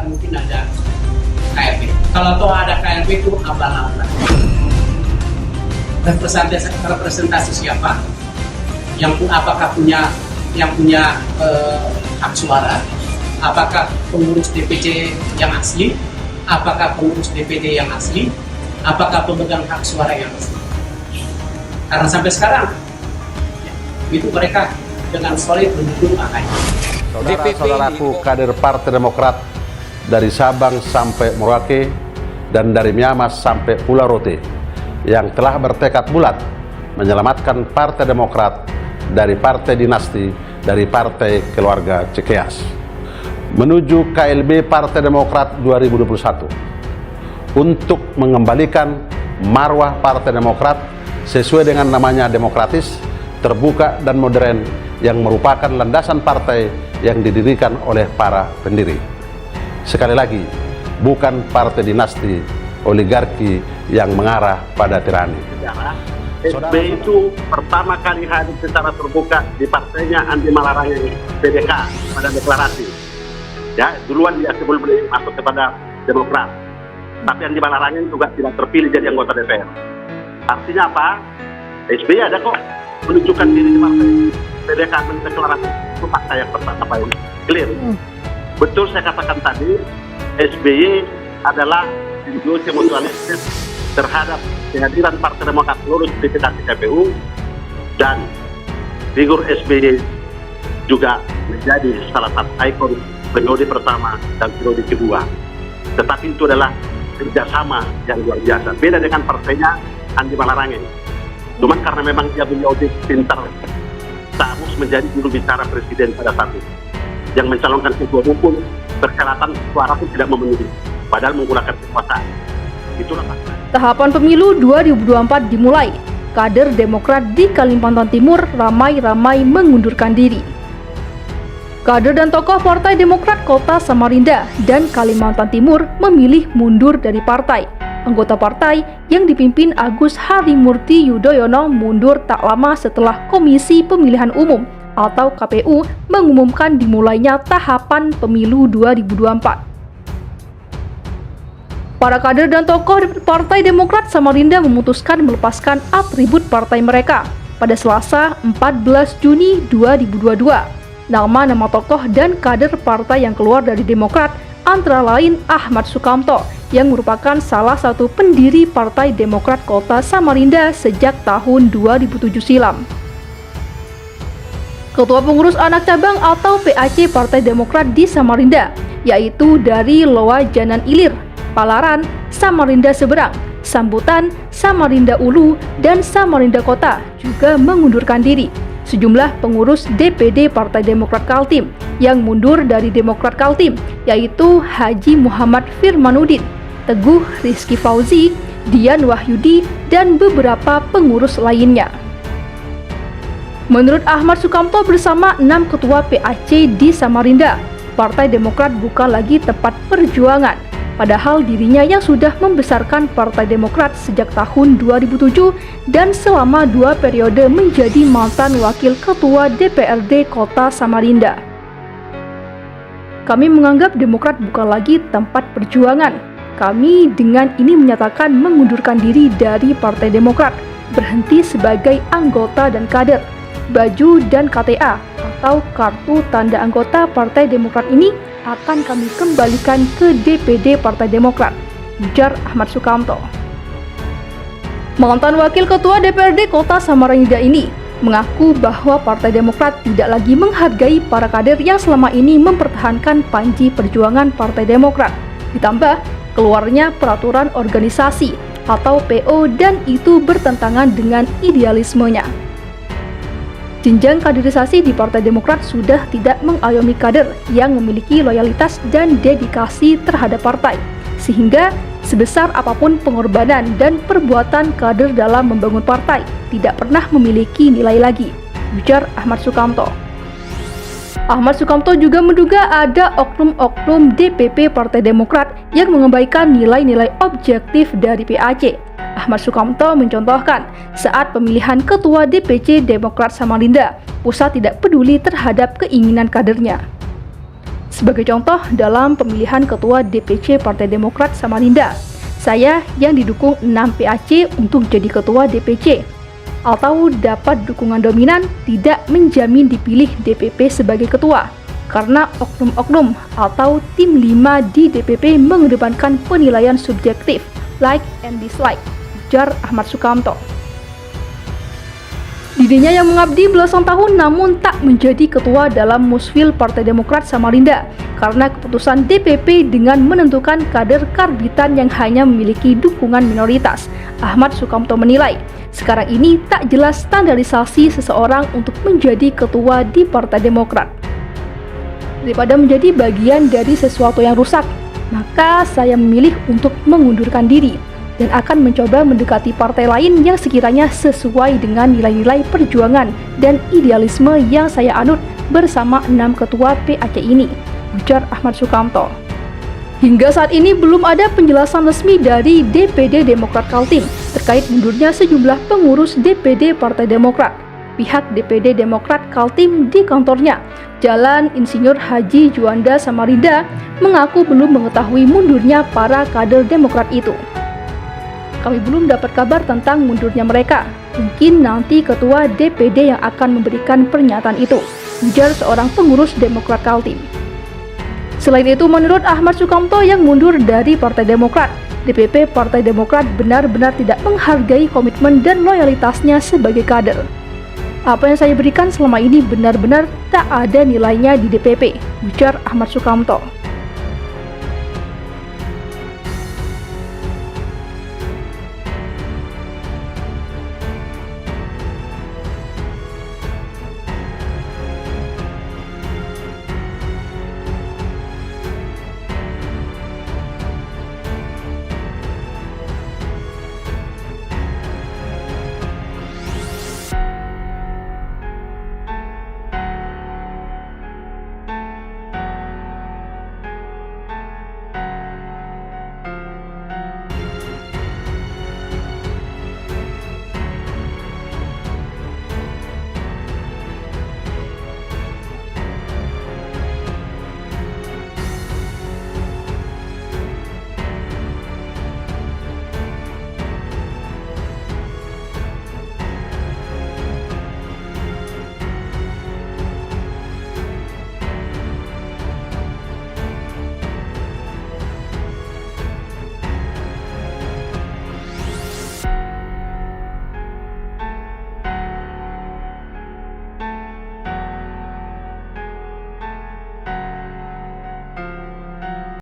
akan mungkin ada KLB. Kalau toh ada KLB itu abal-abal. Representasi siapa? Apakah punya hak suara? Apakah pengurus DPC yang asli? Apakah pengurus DPD yang asli? Apakah pemegang hak suara yang asli? Karena sampai sekarang itu mereka dengan solid mendukung AHY. Saudara-saudaraku kader Partai Demokrat dari Sabang sampai Merauke dan dari Miamas sampai Pulau Rote yang telah bertekad bulat menyelamatkan Partai Demokrat dari partai dinasti, dari partai keluarga Cikeas menuju KLB Partai Demokrat 2021 untuk mengembalikan marwah Partai Demokrat sesuai dengan namanya demokratis, terbuka dan modern yang merupakan landasan partai yang didirikan oleh para pendiri. Sekali lagi, bukan partai dinasti oligarki yang mengarah pada tirani. SBY itu pertama kali hadir secara terbuka di partainya Andi Malarangeng PDK pada deklarasi. Ya, duluan dia sebelum masuk kepada Demokrat. Tapi Andi Malarangeng juga tidak terpilih jadi anggota DPR. Artinya apa? SBY ada kok menunjukkan diri di partai PDK mendeklarasi. Itu fakta yang pertama yang clear. Betul saya katakan tadi, SBY adalah institusi mutualistis terhadap kehadiran Partai Demokrat lulus verifikasi KPU, dan figur SBY juga menjadi salah satu ikon periode pertama dan periode kedua. Tetapi itu adalah kerjasama yang luar biasa. Beda dengan partainya Andi Malarangeng. Cuman karena memang dia beliau pintar, harus menjadi juru bicara presiden pada saat itu. Yang mencalonkan ketua umum pun persyaratan suara pun tidak memenuhi, padahal menggunakan kekuasaan. Itulah fakta. Tahapan pemilu 2024 dimulai. Kader Demokrat di Kalimantan Timur ramai-ramai mengundurkan diri. Kader dan tokoh Partai Demokrat Kota Samarinda dan Kalimantan Timur memilih mundur dari partai. Anggota partai yang dipimpin Agus Harimurti Yudhoyono mundur tak lama setelah Komisi Pemilihan Umum atau KPU mengumumkan dimulainya tahapan pemilu 2024. Para kader dan tokoh Partai Demokrat Samarinda memutuskan melepaskan atribut partai mereka pada Selasa 14 Juni 2022. Nama-nama tokoh dan kader partai yang keluar dari Demokrat antara lain Ahmad Sukamto yang merupakan salah satu pendiri Partai Demokrat Kota Samarinda sejak tahun 2007 silam. Ketua Pengurus Anak Cabang atau PAC Partai Demokrat di Samarinda, yaitu dari Loa Janan Ilir, Palaran, Samarinda Seberang, Sambutan, Samarinda Ulu, dan Samarinda Kota juga mengundurkan diri. Sejumlah pengurus DPD Partai Demokrat Kaltim yang mundur dari Demokrat Kaltim, yaitu Haji Muhammad Firmanuddin, Teguh Rizky Fauzi, Dian Wahyudi, dan beberapa pengurus lainnya. Menurut Ahmad Sukamto bersama 6 ketua PAC di Samarinda, Partai Demokrat bukan lagi tempat perjuangan. Padahal dirinya yang sudah membesarkan Partai Demokrat sejak tahun 2007 dan selama 2 periode menjadi mantan wakil ketua DPRD Kota Samarinda. Kami menganggap Demokrat bukan lagi tempat perjuangan. Kami dengan ini menyatakan mengundurkan diri dari Partai Demokrat, berhenti sebagai anggota dan kader. Baju dan KTA atau kartu tanda anggota Partai Demokrat ini akan kami kembalikan ke DPD Partai Demokrat, ujar Ahmad Sukamto. Mantan Wakil Ketua DPRD Kota Samarinda ini mengaku bahwa Partai Demokrat tidak lagi menghargai para kader yang selama ini mempertahankan panji perjuangan Partai Demokrat. Ditambah keluarnya peraturan organisasi atau PO dan itu bertentangan dengan idealismenya. Jenjang kaderisasi di Partai Demokrat sudah tidak mengayomi kader yang memiliki loyalitas dan dedikasi terhadap partai, sehingga sebesar apapun pengorbanan dan perbuatan kader dalam membangun partai tidak pernah memiliki nilai lagi, ujar Ahmad Sukamto. Ahmad Sukamto juga menduga ada oknum-oknum DPP Partai Demokrat yang mengabaikan nilai-nilai objektif dari PAC. Ahmad Sukamto mencontohkan saat pemilihan Ketua DPC Demokrat Samarinda, pusat tidak peduli terhadap keinginan kadernya. Sebagai contoh, dalam pemilihan Ketua DPC Partai Demokrat Samarinda, saya yang didukung 6 PAC untuk jadi Ketua DPC, atau dapat dukungan dominan tidak menjamin dipilih DPP sebagai ketua, karena oknum-oknum atau tim 5 di DPP mengedepankan penilaian subjektif, like and dislike, ujar Ahmad Sukamto. Dirinya yang mengabdi belasan tahun namun tak menjadi ketua dalam Musfil Partai Demokrat Samarinda karena keputusan DPP dengan menentukan kader karbitan yang hanya memiliki dukungan minoritas. Ahmad Sukamto menilai, sekarang ini tak jelas standarisasi seseorang untuk menjadi ketua di Partai Demokrat. Daripada menjadi bagian dari sesuatu yang rusak, maka saya memilih untuk mengundurkan diri dan akan mencoba mendekati partai lain yang sekiranya sesuai dengan nilai-nilai perjuangan dan idealisme yang saya anut bersama 6 ketua PAC ini, ujar Ahmad Sukamto. Hingga saat ini belum ada penjelasan resmi dari DPD Demokrat Kaltim terkait mundurnya sejumlah pengurus DPD Partai Demokrat. Pihak DPD Demokrat Kaltim di kantornya, Jalan Insinyur Haji Juanda Samarinda, mengaku belum mengetahui mundurnya para kader Demokrat itu. Kami belum dapat kabar tentang mundurnya mereka. Mungkin nanti ketua DPD yang akan memberikan pernyataan itu, ujar seorang pengurus Demokrat Kaltim. Selain itu, menurut Ahmad Sukamto yang mundur dari Partai Demokrat, DPP Partai Demokrat benar-benar tidak menghargai komitmen dan loyalitasnya sebagai kader. Apa yang saya berikan selama ini benar-benar tak ada nilainya di DPP, ujar Ahmad Sukamto.